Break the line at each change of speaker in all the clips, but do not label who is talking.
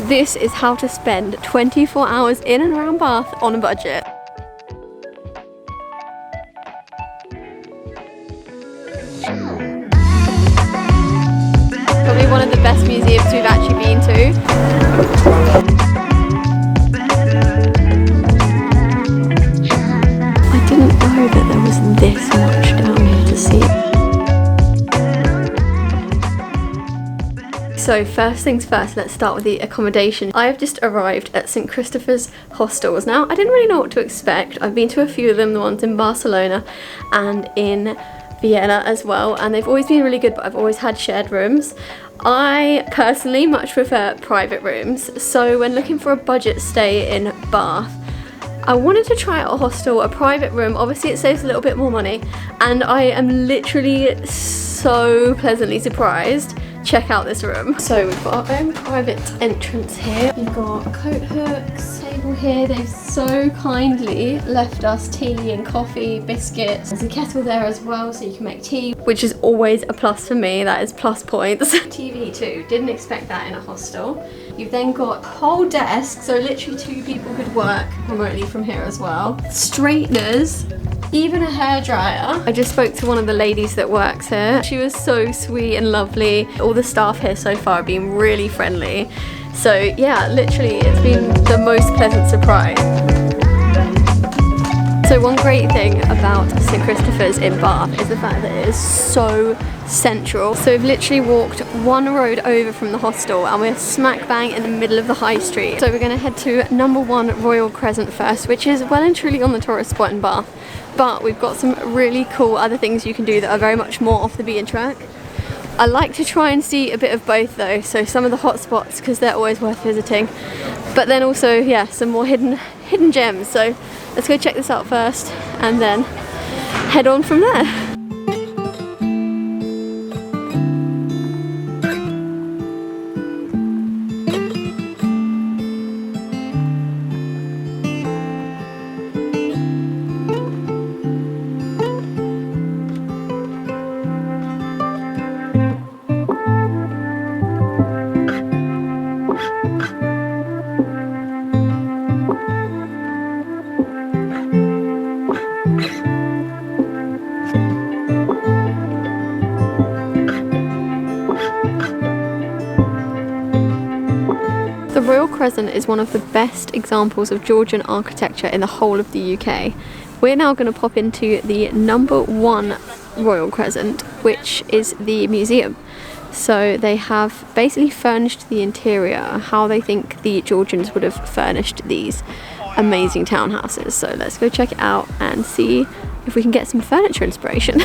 This is how to spend 24 hours in and around Bath on a budget. Probably one of the best museums we've actually been to. I didn't know that there was this much down here to see. So first things first, let's start with the accommodation. I have just arrived at St Christopher's hostels. Now, I didn't really know what to expect. I've been to a few of them, the ones in Barcelona and in Vienna as well, and they've always been really good, but I've always had shared rooms. I personally much prefer private rooms, so when looking for a budget stay in Bath, I wanted to try out a hostel, a private room. Obviously it saves a little bit more money, and I am literally so pleasantly surprised. Check out this room. So we've got our own private entrance here. We've got coat hooks, table here. They've so kindly left us tea and coffee, biscuits. There's a kettle there as well, so you can make tea, which is always a plus for me. That is plus points. TV too, didn't expect that in a hostel. You've then got a whole desk, so literally 2 people could work remotely from here as well. Straighteners, even a hairdryer. I just spoke to one of the ladies that works here. She was so sweet and lovely. All the staff here so far have been really friendly. So yeah, literally it's been the most pleasant surprise. So one great thing about St Christopher's in Bath is the fact that it is so central. So we've literally walked 1 road over from the hostel and we're smack bang in the middle of the high street. So we're going to head to number 1 Royal Crescent first, which is well and truly on the tourist spot in Bath. But we've got some really cool other things you can do that are very much more off the beaten track. I like to try and see a bit of both though, so some of the hot spots because they're always worth visiting, but then also, yeah, some more hidden gems. So let's go check this out first and then head on from there. The Royal Crescent is one of the best examples of Georgian architecture in the whole of the UK. We're now going to pop into the number 1 Royal Crescent, which is the museum. So they have basically furnished the interior, how they think the Georgians would have furnished these amazing townhouses. So let's go check it out and see if we can get some furniture inspiration.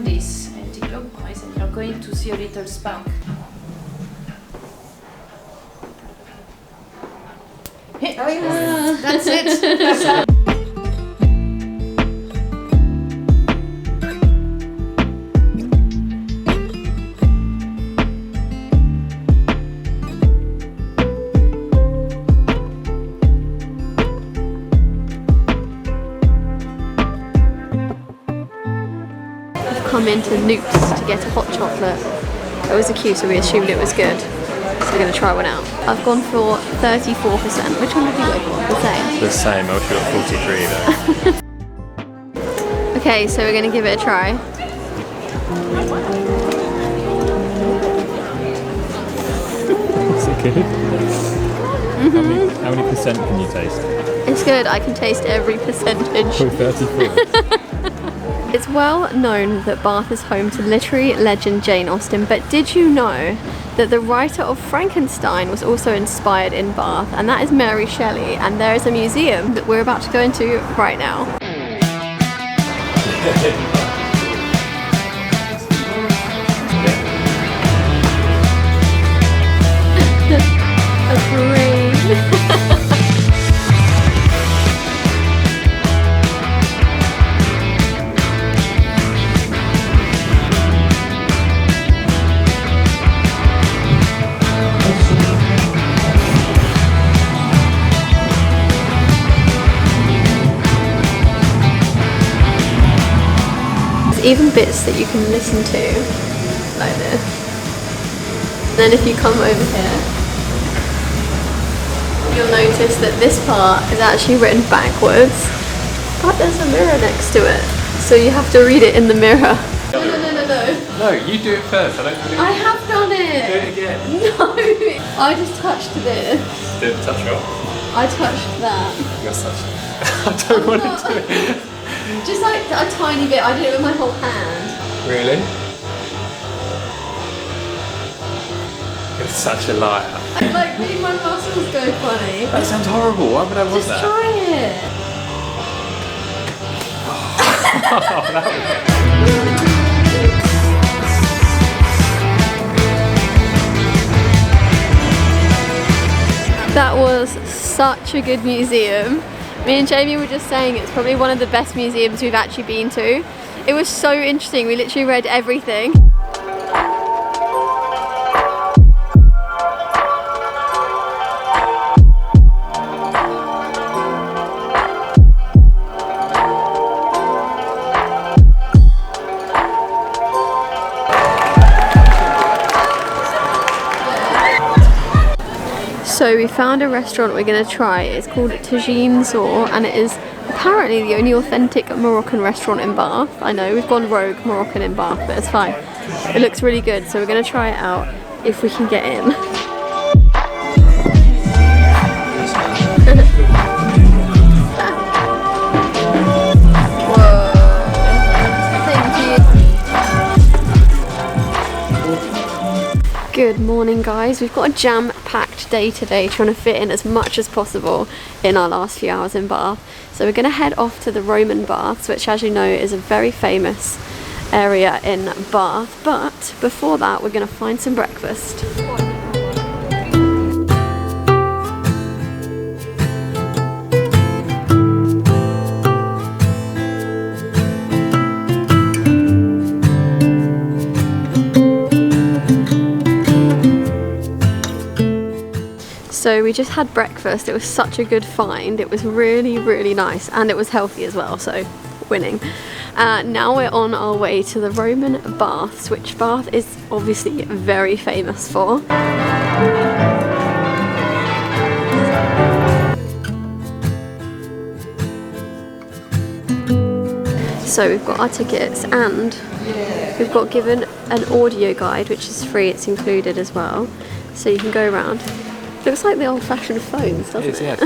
This anti-clockwise and you're going to see a little spark. Oh yeah, that's it.
Come into Knoops to get a hot chocolate. It was a queue, so we assumed it was good. So we're going to try one out. I've gone for 34%. Which one did you go for? The same?
The same. I wish we got 43 though.
Okay, so we're going to give it a try.
Is it good? How many percent can you taste?
It's good. I can taste every percentage.
For 34.
It's well known that Bath is home to literary legend Jane Austen, but did you know that the writer of Frankenstein was also inspired in Bath, and that is Mary Shelley, and there is a museum that we're about to go into right now. A brain. There's even bits that you can listen to, like this. Then if you come over here, you'll notice that this part is actually written backwards, but there's a mirror next to it, so you have to read it in the mirror. No.
No, you do it first. I don't believe
I have done it.
Do it again.
No, I just touched this.
Didn't touch it.
I touched that.
You're such. I don't want to do it.
Just like a tiny bit. I did it with my whole hand.
Really? You're such a liar.
Like made my muscles go funny.
That sounds horrible. Why would I want
Just
that?
try it. That was such a good museum. Me and Jamie were just saying it's probably one of the best museums we've actually been to. It was so interesting. We literally read everything. So we found a restaurant we're going to try. It's called Tagine Zhor, and it is apparently the only authentic Moroccan restaurant in Bath. I know we've gone rogue Moroccan in Bath, but it's fine. It looks really good, so we're going to try it out if we can get in. Good morning guys, we've got a jam-packed day today, trying to fit in as much as possible in our last few hours in Bath. So we're going to head off to the Roman Baths, which as you know is a very famous area in Bath, but before that we're going to find some breakfast. So we just had breakfast. It was such a good find. It was really nice, and it was healthy as well, so winning. Now we're on our way to the Roman Baths, which Bath is obviously very famous for. So we've got our tickets, and we've got given an audio guide, which is free. It's included as well, so you can go around. Looks like the old-fashioned phones, doesn't it?
Yeah.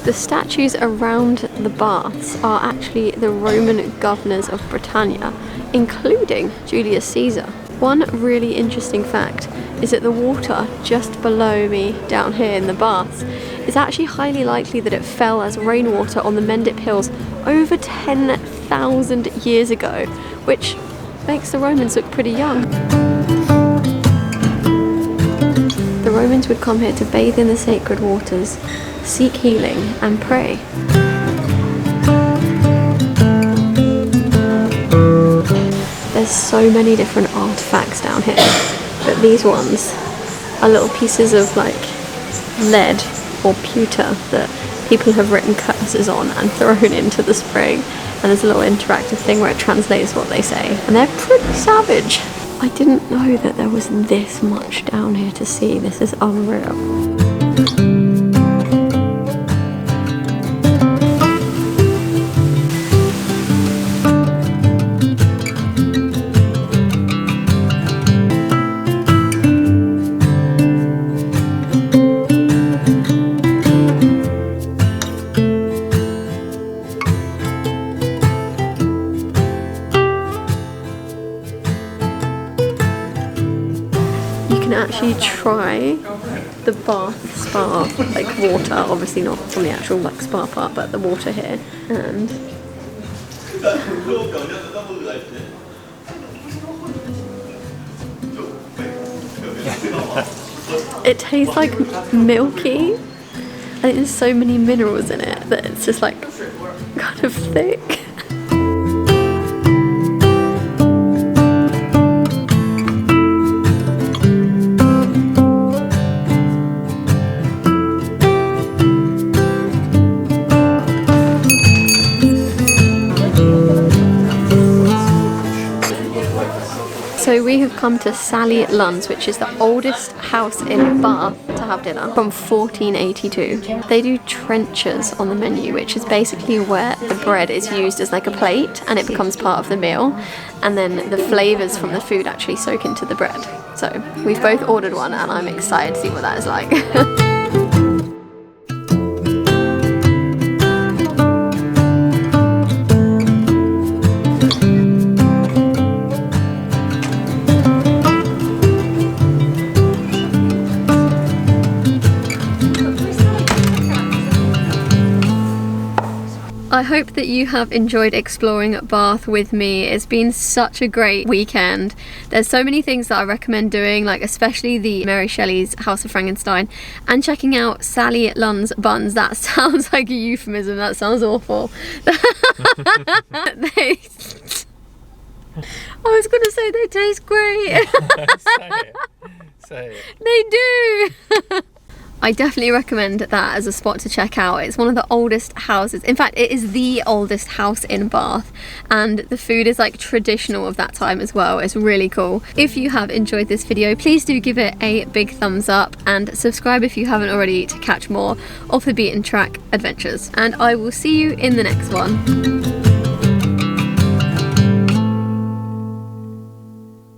The statues around the baths are actually the Roman governors of Britannia, including Julius Caesar. One really interesting fact is that the water just below me down here in the baths is actually highly likely that it fell as rainwater on the Mendip Hills over 10,000 years ago, which makes the Romans look pretty young. The Romans would come here to bathe in the sacred waters, seek healing and pray. There's so many different artifacts down here, but these ones are little pieces of like lead or pewter that people have written curses on and thrown into the spring, and there's a little interactive thing where it translates what they say, and they're pretty savage. I didn't know that there was this much down here to see. This is unreal. try the bath spa, like water, obviously not from the actual like spa part, but the water here. And it tastes like milky. I think there's so many minerals in it that it's just like kind of thick. So we have come to Sally Lunn's, which is the oldest house in Bath, to have dinner from 1482. They do trenchers on the menu, which is basically where the bread is used as like a plate and it becomes part of the meal, and then the flavours from the food actually soak into the bread. So we've both ordered one and I'm excited to see what that is like. I hope that you have enjoyed exploring Bath with me. It's been such a great weekend. There's so many things that I recommend doing, like especially the Mary Shelley's House of Frankenstein and checking out Sally Lunn's buns. That sounds like a euphemism, that sounds awful. I was gonna say they taste great.
Say it.
They do. I definitely recommend that as a spot to check out. It's one of the oldest houses. In fact, it is the oldest house in Bath, and the food is like traditional of that time as well. It's really cool. If you have enjoyed this video, please do give it a big thumbs up and subscribe if you haven't already to catch more of the Beaten Track adventures. And I will see you in the next one.